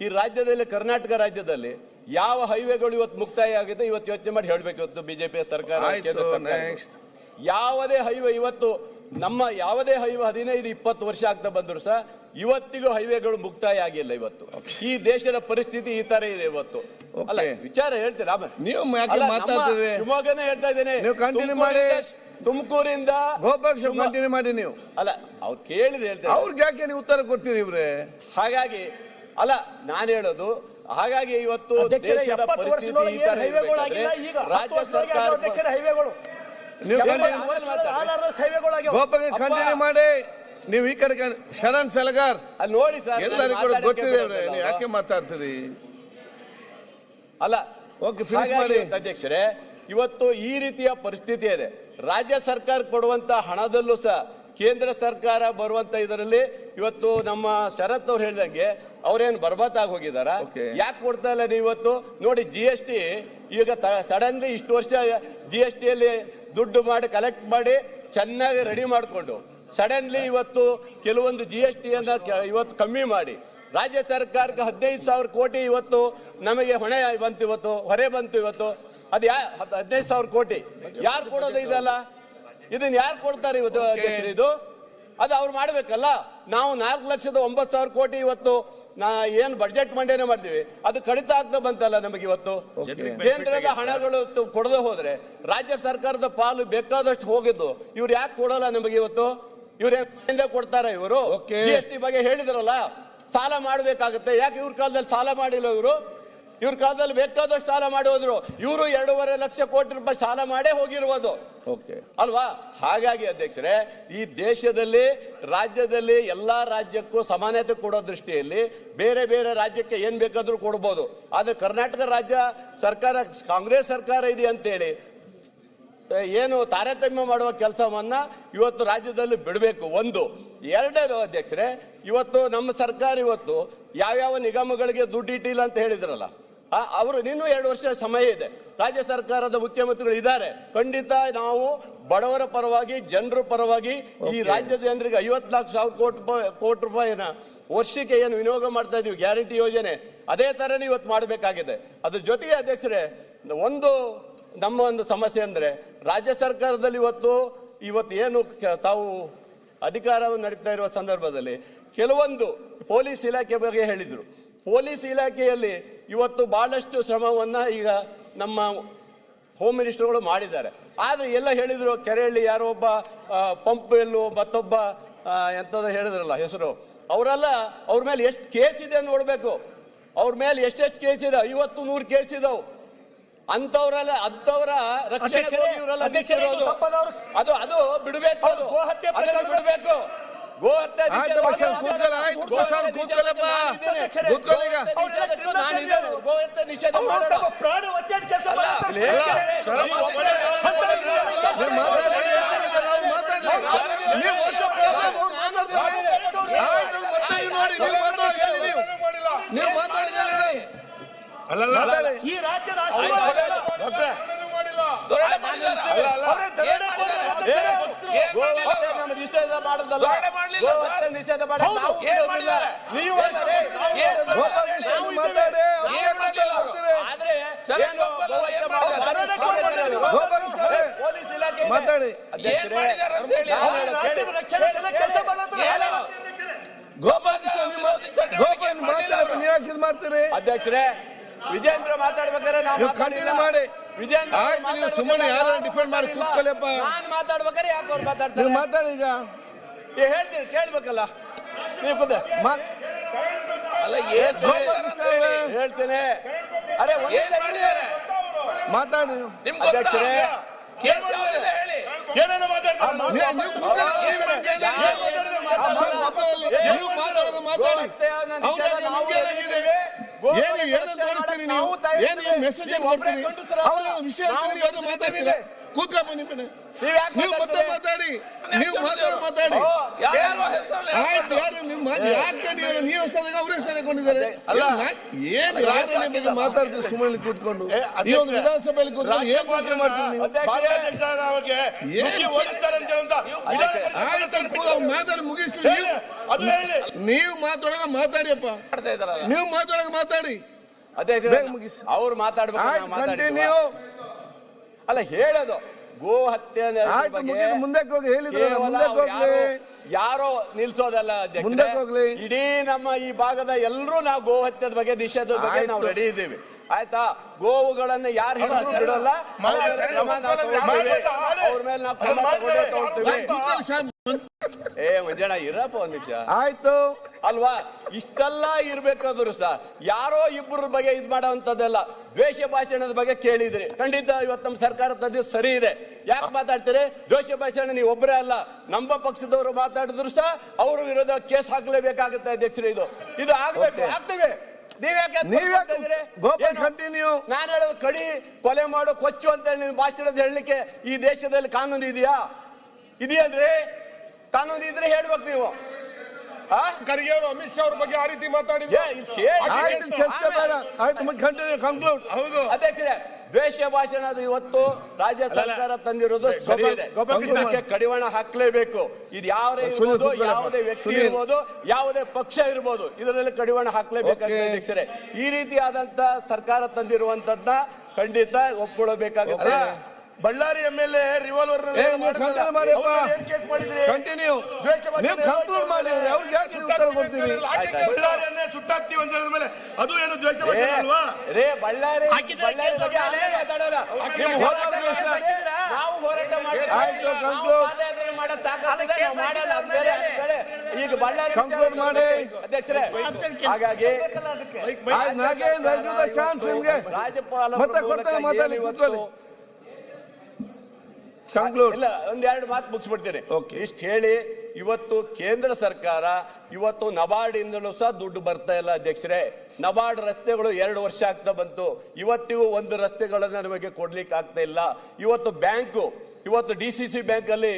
ಈ ರಾಜ್ಯದಲ್ಲಿ ಕರ್ನಾಟಕ ರಾಜ್ಯದಲ್ಲಿ ಯಾವ ಹೈವೇಗಳು ಇವತ್ತು ಮುಕ್ತಾಯ ಆಗಿದೆ ಇವತ್ತು ಯೋಚನೆ ಮಾಡಿ ಹೇಳಬೇಕು. ಇವತ್ತು ಬಿಜೆಪಿ ಸರ್ಕಾರ ಕೇಂದ್ರ ಸರ್ಕಾರ ಯಾವುದೇ ಹೈವೇ ಇವತ್ತು ನಮ್ಮ ಯಾವುದೇ ಹೈವೇ 15-20 ವರ್ಷ ಆಗ್ತಾ ಬಂದ್ರು ಸಹ ಇವತ್ತಿಗೂ ಹೈವೇಗಳು ಮುಕ್ತಾಯ ಆಗಿಲ್ಲ. ಇವತ್ತು ಈ ದೇಶದ ಪರಿಸ್ಥಿತಿ ಈ ತರ ಇದೆ ಇವತ್ತು. ಅಲ್ಲ ವಿಚಾರ ಹೇಳ್ತೀರಾ ನೀವು ಶಿವಮೊಗ್ಗನೇ ಹೇಳ್ತಾ ಇದ್ದೇನೆ, ತುಮಕೂರಿಂದ ಕಂಟಿನ್ಯೂ ಮಾಡಿ ನೀವು. ಅಲ್ಲ ಅವ್ರು ಕೇಳಿದ ಹೇಳ್ತಾರೆ, ಅವ್ರಿಗೆ ಯಾಕೆ ನೀವು ಉತ್ತರ ಕೊಡ್ತೀರಿ ಇವ್ರೆ? ಹಾಗಾಗಿ ಅಲ್ಲ ನಾನು ಹೇಳೋದು, ಹಾಗಾಗಿ ಇವತ್ತು ದೇಶದ ಪರಿಸ್ಥಿತಿ ಈ ತರ ರಾಜ್ಯ ಸರ್ಕಾರ ಹೈವೇಗಳು ಕಂಟಿನ್ಯೂ ಮಾಡಿ. ನೀವು ಈ ಕಡೆ ಶರಣ್ ಸಲಗಾರ್ ಅಲ್ಲಿ ನೋಡಿ ಸರ್, ಎಲ್ಲರಿಗೂ ಗೊತ್ತಿದೆ, ನೀವು ಯಾಕೆ ಮಾತಾಡ್ತೀರಿ? ಅಲ್ಲ ಓಕೆ ಫಿನಿಶ್ ಮಾಡಿ. ಅಧ್ಯಕ್ಷರೇ, ಇವತ್ತು ಈ ರೀತಿಯ ಪರಿಸ್ಥಿತಿ ಇದೆ. ರಾಜ್ಯ ಸರ್ಕಾರ ಕೊಡುವಂತ ಹಣದಲ್ಲೂ ಸಹ ಕೇಂದ್ರ ಸರ್ಕಾರ ಬರುವಂತ ಇದರಲ್ಲಿ ಇವತ್ತು ನಮ್ಮ ಶರತ್ ಅವ್ರು ಹೇಳಿದಂಗೆ ಅವ್ರೇನು ಬರ್ಬಾತಾಗಿ ಹೋಗಿದಾರ. ಯಾಕೆ ಕೊಡ್ತಾ ಇಲ್ಲ ನೀವು? ಇವತ್ತು ನೋಡಿ GST ಈಗ ಸಡನ್ಲಿ ಇಷ್ಟು ವರ್ಷ GST ಅಲ್ಲಿ ದುಡ್ಡು ಮಾಡಿ ಕಲೆಕ್ಟ್ ಮಾಡಿ ಚೆನ್ನಾಗಿ ರೆಡಿ ಮಾಡಿಕೊಂಡು ಸಡನ್ಲಿ ಇವತ್ತು ಕೆಲವೊಂದು GST ಅನ್ನ ಇವತ್ತು ಕಮ್ಮಿ ಮಾಡಿ ರಾಜ್ಯ ಸರ್ಕಾರಕ್ಕೆ 15,000 ಕೋಟಿ ಇವತ್ತು ನಮಗೆ ಹೊಣೆ ಬಂತು, ಇವತ್ತು ಹೊರೆ ಬಂತು. ಇವತ್ತು ಅದು 15,000 ಕೋಟಿ ಯಾರು ಕೊಡೋದು? ಇದಲ್ಲ, ಇದನ್ನ ಯಾರು ಕೊಡ್ತಾರೆ ಇವತ್ತು? ಇದು ಅದು ಅವ್ರು ಮಾಡ್ಬೇಕಲ್ಲ. ನಾವು 4,09,000 ಕೋಟಿ ಇವತ್ತು ಏನು ಬಡ್ಜೆಟ್ ಮಂಡನೆ ಮಾಡ್ತೀವಿ, ಅದು ಕಡಿತ ಆಗ್ತಾ ಬಂತಲ್ಲ ನಮಗೆ. ಇವತ್ತು ಕೇಂದ್ರದ ಹಣಗಳು ಕೊಡದೆ ಹೋದ್ರೆ ರಾಜ್ಯ ಸರ್ಕಾರದ ಪಾಲು ಬೇಕಾದಷ್ಟು ಹೋಗಿದ್ದು ಇವ್ರು ಯಾಕೆ ಕೊಡಲ್ಲ ನಮಗೆ? ಇವತ್ತು ಇವ್ರು ಕೊಡ್ತಾರ? ಇವರು GST ಬಗ್ಗೆ ಹೇಳಿದ್ರಲ್ಲ, ಸಾಲ ಮಾಡಬೇಕಾಗುತ್ತೆ. ಯಾಕೆ ಇವ್ರ ಕಾಲದಲ್ಲಿ ಸಾಲ ಮಾಡಿಲ್ಲ? ಇವ್ರ ಕಾಲದಲ್ಲಿ ಬೇಕಾದಷ್ಟು ಸಾಲ ಮಾಡಿ ಹೋದ್ರು. ಇವರು 2.5 ಲಕ್ಷ ಕೋಟಿ ರೂಪಾಯಿ ಸಾಲ ಮಾಡೇ ಹೋಗಿರುವುದು ಅಲ್ವಾ? ಹಾಗಾಗಿ ಅಧ್ಯಕ್ಷರೇ, ಈ ದೇಶದಲ್ಲಿ ರಾಜ್ಯದಲ್ಲಿ ಎಲ್ಲಾ ರಾಜ್ಯಕ್ಕೂ ಸಮಾನತೆ ಕೊಡೋ ದೃಷ್ಟಿಯಲ್ಲಿ ಬೇರೆ ಬೇರೆ ರಾಜ್ಯಕ್ಕೆ ಏನ್ ಬೇಕಾದ್ರೂ ಕೊಡ್ಬೋದು. ಆದ್ರೆ ಕರ್ನಾಟಕ ರಾಜ್ಯ ಸರ್ಕಾರ ಕಾಂಗ್ರೆಸ್ ಸರ್ಕಾರ ಇದೆ ಅಂತೇಳಿ ಏನು ತಾರತಮ್ಯ ಮಾಡುವ ಕೆಲಸವನ್ನ ಇವತ್ತು ರಾಜ್ಯದಲ್ಲಿ ಬಿಡಬೇಕು. ಒಂದು. ಎರಡನೇದು ಅಧ್ಯಕ್ಷರೇ, ಇವತ್ತು ನಮ್ಮ ಸರ್ಕಾರ ಇವತ್ತು ಯಾವ್ಯಾವ ನಿಗಮಗಳಿಗೆ ದುಡ್ಡು ಇಟ್ಟಿಲ್ಲ ಅಂತ ಹೇಳಿದ್ರಲ್ಲ, ಅವರು ಇನ್ನೂ 2 ವರ್ಷ ಸಮಯ ಇದೆ. ರಾಜ್ಯ ಸರ್ಕಾರದ ಮುಖ್ಯಮಂತ್ರಿಗಳು ಇದ್ದಾರೆ. ಖಂಡಿತ ನಾವು ಬಡವರ ಪರವಾಗಿ, ಜನರ ಪರವಾಗಿ ಈ ರಾಜ್ಯದ ಜನರಿಗೆ 54,000 ಕೋಟಿ ರೂಪಾಯಿನ ವರ್ಷಕ್ಕೆ ಏನು ವಿನಿಯೋಗ ಮಾಡ್ತಾ ಇದೀವಿ ಗ್ಯಾರಂಟಿ ಯೋಜನೆ, ಅದೇ ತರನೇ ಇವತ್ತು ಮಾಡಬೇಕಾಗಿದೆ. ಅದ್ರ ಜೊತೆಗೆ ಅಧ್ಯಕ್ಷರೇ, ನಮ್ಮ ಒಂದು ಸಮಸ್ಯೆ ಅಂದ್ರೆ ರಾಜ್ಯ ಸರ್ಕಾರದಲ್ಲಿ ಇವತ್ತು ಏನು ತಾವು ಅಧಿಕಾರವನ್ನು ನಡೀತಾ ಇರುವ ಸಂದರ್ಭದಲ್ಲಿ ಕೆಲವೊಂದು ಪೊಲೀಸ್ ಇಲಾಖೆ ಬಗ್ಗೆ ಹೇಳಿದ್ರು. ಪೊಲೀಸ್ ಇಲಾಖೆಯಲ್ಲಿ ಇವತ್ತು ಬಹಳಷ್ಟು ಶ್ರಮವನ್ನ ಈಗ ನಮ್ಮ ಹೋಮ್ ಮಿನಿಸ್ಟರ್ಗಳು ಮಾಡಿದ್ದಾರೆ. ಆದ್ರೆ ಎಲ್ಲ ಹೇಳಿದ್ರು, ಕೆರೆಯಲ್ಲಿ ಯಾರೋ ಒಬ್ಬ ಪಂಪ್ ಎಲ್ಲೋ ಮತ್ತೊಬ್ಬ ಎಂತದ ಹೇಳಿದ್ರಲ್ಲ ಹೆಸರು, ಅವರೆಲ್ಲ ಅವ್ರ ಮೇಲೆ ಎಷ್ಟು ಕೇಸ್ ಇದೆ ನೋಡ್ಬೇಕು. ಅವ್ರ ಮೇಲೆ ಎಷ್ಟೆಷ್ಟು ಕೇಸ್ ಇದೆ, 50-100 ಕೇಸ್ ಇದಾವ್. ಅಂತವರ ರಕ್ಷಣೆ ಅದು ಬಿಡಬೇಕು. ಅದು ಬಿಡಬೇಕು. ಗೋಹತ್ಯೆ ನಿಷೇಧ ಈ ರಾಜ್ಯದ ನಿಷೇಧ ಮಾಡೋದಲ್ಲ, ನಿಷೇಧ ಪೊಲೀಸ್ ಇಲಾಖೆ ಮಾತಾಡಿ. ಮಾಡ್ತೀರಿ ಅಧ್ಯಕ್ಷರೇ? ವಿಜೇಂದ್ರ ಮಾತಾಡ್ಬೇಕಾದ್ರೆ ನಾವು ಮಾಡಿ. ವಿಜೇಂದ್ರ ಸುಮ್ಮನೆ ಯಾರು ಡಿಫೆಂಡ್ ಮಾಡಿ ಕೂತ್ಕೊಳ್ಳಪ್ಪ. ನಾನು ಮಾತಾಡ್ಬೇಕಾದ್ರೆ ಯಾಕೆ ಅವ್ರು ಮಾತಾಡ್ತಾರೆ? ಮಾತಾಡಿ. ಈಗ ಹೇಳ್ತೀನಿ, ಕೇಳ್ಬೇಕಲ್ಲ ನೀವು. ಅಲ್ಲ ಹೇಳ್ತೇನೆ. ಅರೆ ಮಾತಾಡಿ ಅಧ್ಯಕ್ಷರೇ. ಏನೇನು ಮಾತಾಡ್ತಾರೆ? ಮೆಸೇಜ್ ಕೊಡ್ತೀರಿ, ವಿಷಯ ಮಾತಾಡ್ತೀರಾ? ಕೂತ್ಕೊಳ್ಳಿ. ನೀವು ಮತ್ತೆ ಮಾತಾಡಿ, ನೀವು ಮಾತಾಡಿ. ಆಯ್ತು, ಯಾರು ನಿಮ್ಮ ಯಾಕೆ ನೀವು ಸದಕ್ಕೆ ಅವರೇ ಸದಕೊಂಡಿದ್ದಾರೆ? ಏನು ಯಾರನ್ನ ಬಗ್ಗೆ ಮಾತಾಡ್ತೀರಿ ಸುಮ್ಮನೆ ಕೂತ್ಕೊಂಡು? ಈ ಒಂದು ವಿಧಾನಸಭೆಯಲ್ಲಿ ಕೂತ್ಕೊಂಡು ಏನ್ ಚರ್ಚೆ ಮಾಡ್ತೀರಿ ನೀವು? ಮಾತಾಡಿ ಮುಗಿಸ್ತೀರಿ ನೀವು ಮಾತಾಡೋಣ, ಮಾತಾಡಿಯಪ್ಪ, ನೀವು ಮಾತಾಡೋಕೆ ಮಾತಾಡಿ. ಅದೇ ಮುಗಿಸಿ. ಅವ್ರು ಮಾತಾಡ್ಬೇಕು. ನೀವು ಅಲ್ಲ ಹೇಳೋದು ಗೋ ಹತ್ಯೆ ಮುಂದಕ್ಕೆ ಹೋಗಿ ಹೇಳಿದ್ರೆ ಯಾರೋ ನಿಲ್ಸೋದಲ್ಲ ಅಧ್ಯಕ್ಷರೇ. ಇಡೀ ನಮ್ಮ ಈ ಭಾಗದ ಎಲ್ಲರೂ ನಾವು ಗೋ ಹತ್ಯೆದ ಬಗ್ಗೆ ನಿಷೇಧದ ಬಗ್ಗೆ ನಾವು ರೆಡಿ ಇದ್ದೀವಿ. ಆಯ್ತಾ? ಗೋವುಗಳನ್ನ ಯಾರು ಹಿಡಿದ್ರು ಬಿಡೋಲ್ಲ, ಅವ್ರ ಮೇಲೆ ನಾವು ಕ್ರಮ ತಗೊಳ್ತೀವಿ. ಮಂಜಣ್ಣ ಇರಪ್ಪ ಒಂದ್ ನಿಮಿಷ. ಆಯ್ತು ಅಲ್ವಾ? ಇಷ್ಟೆಲ್ಲ ಇರ್ಬೇಕಾದ್ರು ಸಹ ಯಾರೋ ಇಬ್ಬರ ಬಗ್ಗೆ ಇದ್ ಮಾಡೋಂಥದ್ದೆಲ್ಲ ದ್ವೇಷ ಭಾಷಣದ ಬಗ್ಗೆ ಕೇಳಿದ್ರಿ. ಖಂಡಿತ ಇವತ್ತು ನಮ್ಮ ಸರ್ಕಾರ ತಂದಿದ್ದು ಸರಿ ಇದೆ. ಯಾಕೆ ಮಾತಾಡ್ತೀರಿ? ದ್ವೇಷ ಭಾಷಣ ನೀವು ಒಬ್ಬರೇ ಅಲ್ಲ, ನಮ್ಮ ಪಕ್ಷದವರು ಮಾತಾಡಿದ್ರು ಸಹ ಅವರು ವಿರೋಧ ಕೇಸ್ ಹಾಕ್ಲೇಬೇಕಾಗುತ್ತೆ ಅಧ್ಯಕ್ಷರು. ಇದು ಆಗ್ಬೇಕು, ಆಗ್ತೇವೆ. ಕಂಟಿನ್ಯೂ. ನಾನು ಹೇಳೋದು ಕಡಿ, ಕೊಲೆ ಮಾಡು, ಕೊಚ್ಚು ಅಂತ ಹೇಳಿ ನೀವು ಭಾಷಣದ ಹೇಳಲಿಕ್ಕೆ ಈ ದೇಶದಲ್ಲಿ ಕಾನೂನು ಇದೆಯಾ? ಇದೆಯಲ್ರಿ? ಕಾನೂನು ಇದ್ರೆ ಹೇಳ್ಬೇಕು ನೀವು. ಖರ್ಗೆ ಅವರು ಅಮಿತ್ ಶಾ ಅವ್ರ ಬಗ್ಗೆ ಆ ರೀತಿ ಮಾತಾಡಿದ್ರು. ಹೌದು ಅಧ್ಯಕ್ಷರೇ, ದ್ವೇಷ ಭಾಷಣದ ಇವತ್ತು ರಾಜ್ಯ ಸರ್ಕಾರ ತಂದಿರೋದು ಸರಿ ಇದೆ. ಇದಕ್ಕೆ ಕಡಿವಾಣ ಹಾಕ್ಲೇಬೇಕು. ಇದು ಯಾರೇ ಇರ್ಬೋದು, ಯಾವುದೇ ವ್ಯಕ್ತಿ ಇರ್ಬೋದು, ಯಾವುದೇ ಪಕ್ಷ ಇರ್ಬೋದು, ಇದರಲ್ಲಿ ಕಡಿವಾಣ ಹಾಕ್ಲೇಬೇಕಾಗುತ್ತೆ ಅಧ್ಯಕ್ಷರೇ. ಈ ರೀತಿಯಾದಂತ ಸರ್ಕಾರ ತಂದಿರುವಂತದ್ನ ಖಂಡಿತ ಒಪ್ಕೊಳ್ಳಬೇಕಾಗುತ್ತೆ. ಬಳ್ಳಾರಿ MLA ರಿವಾಲ್ವರ್ ಕಂಟಿನ್ಯೂ ಮಾಡಿ, ಅವ್ರಿಗೆ ಯಾಕೆ ಉತ್ತರ ಕೊಡ್ತೀವಿ? ಬಳ್ಳಾರಿಯನ್ನೇ ಸುಟ್ಟಾಕ್ತೀವಿ ಅಂತ ಹೇಳಿದ ಮೇಲೆ ಅದು ಏನು ದ್ವೇಷ ಭಾಷಣ ಅಲ್ವಾ? ಬಳ್ಳಾರಿ ಮಾತಾಡೋಲ್ಲ. ನಾವು ಹೋರಾಟ ಪಾದಯಾತ್ರೆ ಮಾಡೋ ತಾಕತ್ತಿದೆ, ನಾವು ಮಾಡಲ್ಲ. ಬೇರೆ ಈಗ ಬಳ್ಳಾರಿ ಮಾಡಿ ಅಧ್ಯಕ್ಷರೇ. ಹಾಗಾಗಿ ರಾಜ್ಯಪಾಲ ಇಲ್ಲ, ಒಂದೆರಡು ಮಾತು ಮುಗಿಸ್ಬಿಡ್ತೇನೆ. ಇಷ್ಟು ಹೇಳಿ, ಇವತ್ತು ಕೇಂದ್ರ ಸರ್ಕಾರ ಇವತ್ತು ನಬಾರ್ಡ್ ಇಂದಲೂ ಸಹ ದುಡ್ಡು ಬರ್ತಾ ಇಲ್ಲ ಅಧ್ಯಕ್ಷರೇ. ನಬಾರ್ಡ್ ರಸ್ತೆಗಳು 2 ವರ್ಷ ಆಗ್ತಾ ಬಂತು, ಇವತ್ತಿಗೂ ಒಂದು ರಸ್ತೆಗಳನ್ನ ನಮಗೆ ಕೊಡ್ಲಿಕ್ಕೆ ಆಗ್ತಾ ಇಲ್ಲ. ಇವತ್ತು ಬ್ಯಾಂಕು, ಇವತ್ತು DCC ಬ್ಯಾಂಕ್ ಅಲ್ಲಿ